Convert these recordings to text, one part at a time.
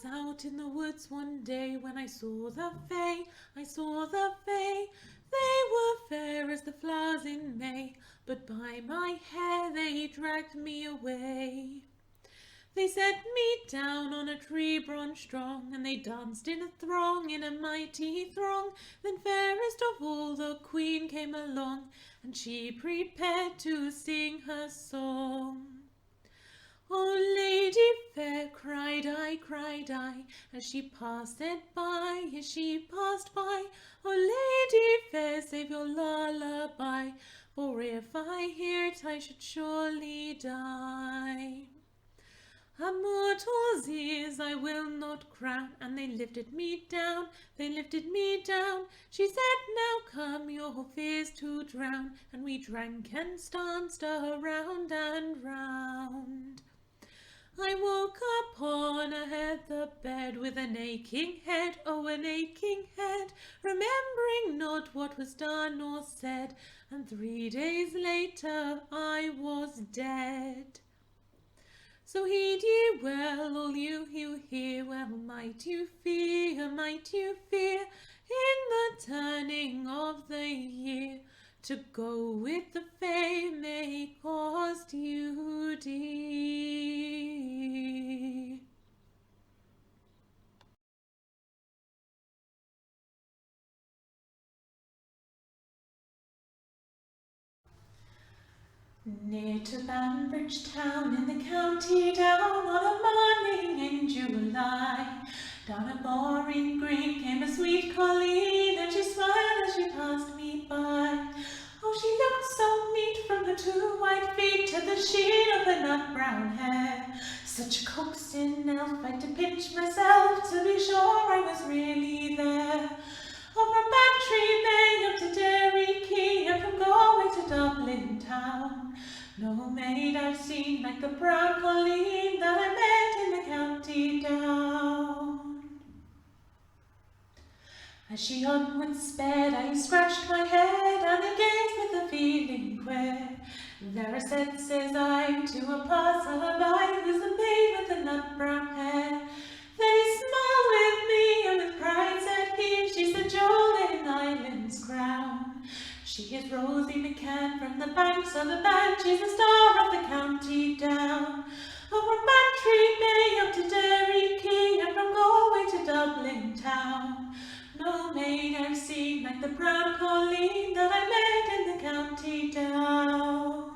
was out in the woods one day when I saw the fae, They were fair as the flowers in May, but by my hair they dragged me away. They set me down on a tree branch strong, and they danced in a mighty throng. Then fairest of all the queen came along, and she prepared to sing her song. "Oh, lady fair," cried I, as she passed by, "Oh, lady fair, save your lullaby, for if I hear it I should surely die. A mortal's ears I will not crown," and they lifted me down, She said, "Now come your fears to drown," and we drank and danced around and round. I woke upon a heather bed with an aching head, remembering not what was done or said, and 3 days later I was dead. So heed ye well, all you who hear, well might you fear, in the turning of the year, to go with the fae may cost you dear. Near to Banbridge town in the county down, on a morning in July, down a boring green came a sweet colleen, and she smiled as she passed me by. Oh, she looked so neat from her 2 white feet to the sheen of her nut brown hair. Such a coaxing elf, I had to pinch myself to be sure I was really there. Oh, from Bantry Bay up to Derry Quay, and from Galway to Dublin town, no maid I've seen like the brown colleen that I met in the county down. As she onward sped, I scratched my head, and I gazed with a feeling queer. There I said, says I, to a passer-by, "Who's the maid with the nut brown hair?" Then he smiled with me, and with pride said he, "She's the jewel in Ireland's crown. She is Rosie McCann from the banks of the Bann, she's the star of the county down. Oh, from Bantry Bay up to Derry Quay, and from Galway to Dublin town, no maid I've seen like the brown colleen that I met in the county down.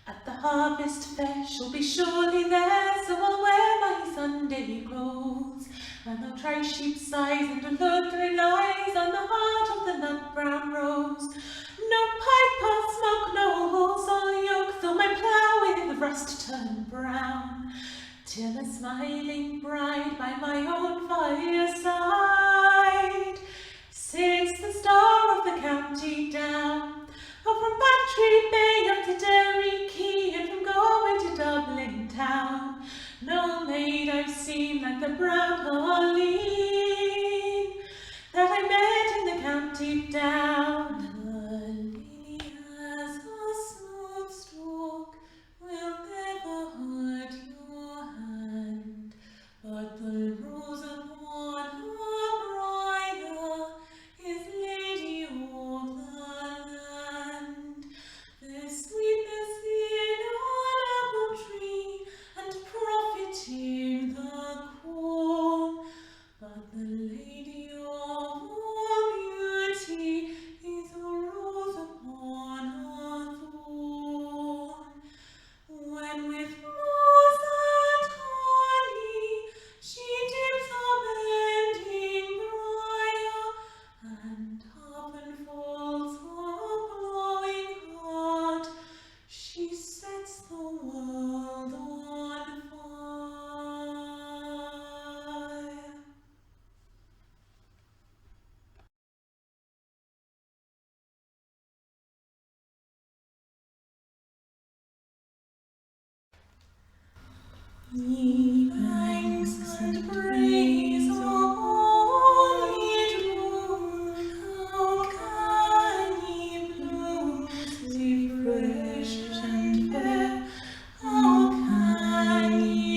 At the harvest fair she'll be surely there, so I'll wear my Sunday clothes, and I'll try sheep's eyes and Lutheran eyes on the heart of the nut brown rose. No pipe or smoke, no horse or yoke, though my plough with rust turn brown, till a smiling bride by my own fireside sits the star of the county down. Oh, from Bantry Bay up to Derry Quay, and from Galway to Dublin town, no maid I've seen like the brown colleen that I met in the county down. The lily has a smooth stalk, will never hurt your hand, but the rose upon her bridle is lady of the land. There's sweetness in an apple tree, and profit in the corn, but the lady of all beauty is a rose upon a thorn. When with moss and honey she dips a bending briar, and often falls her glowing heart, she sets the world on fire. Ye thanks and praise of holy June, how can ye blooms refresh and fair? How can ye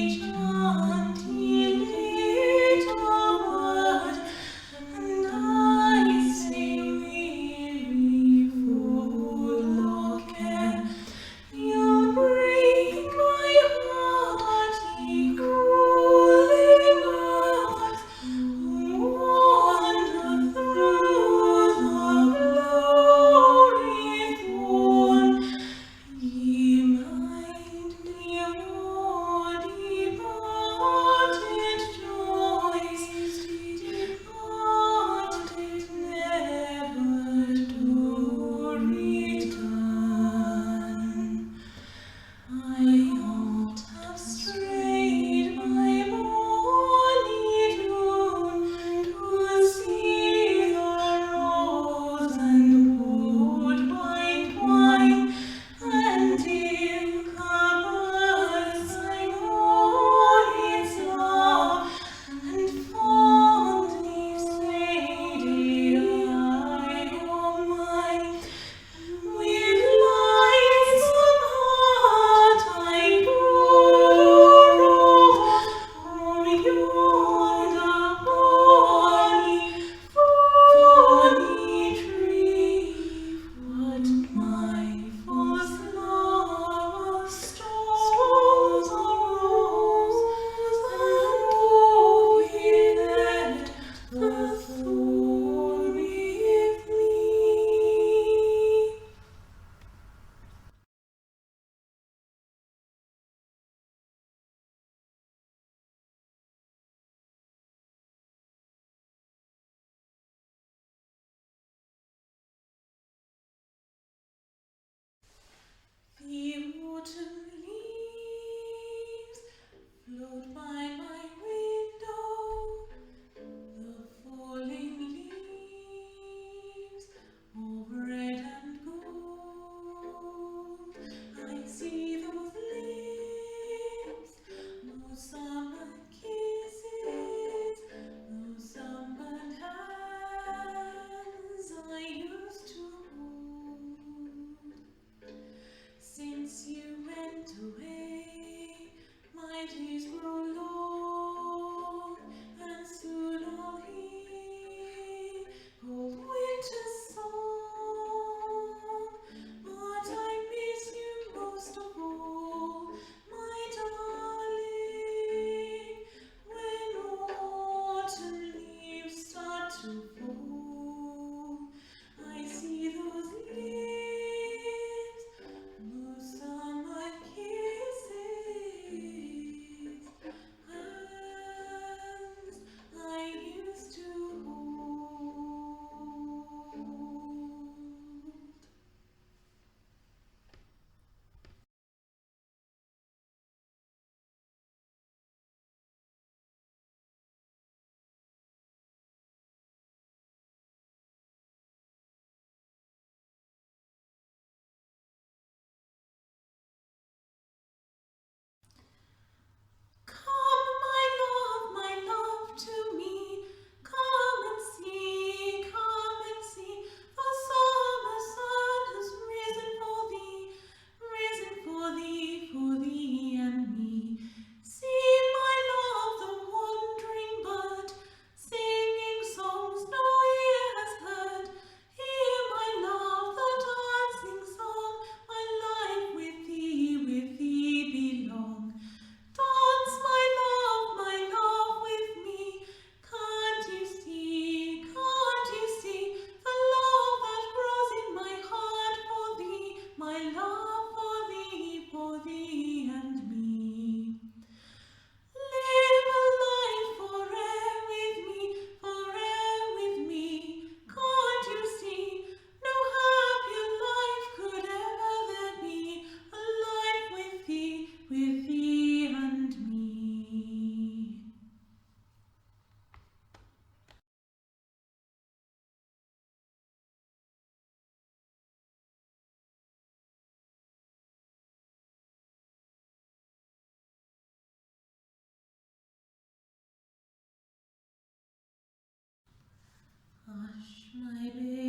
Hush, my baby.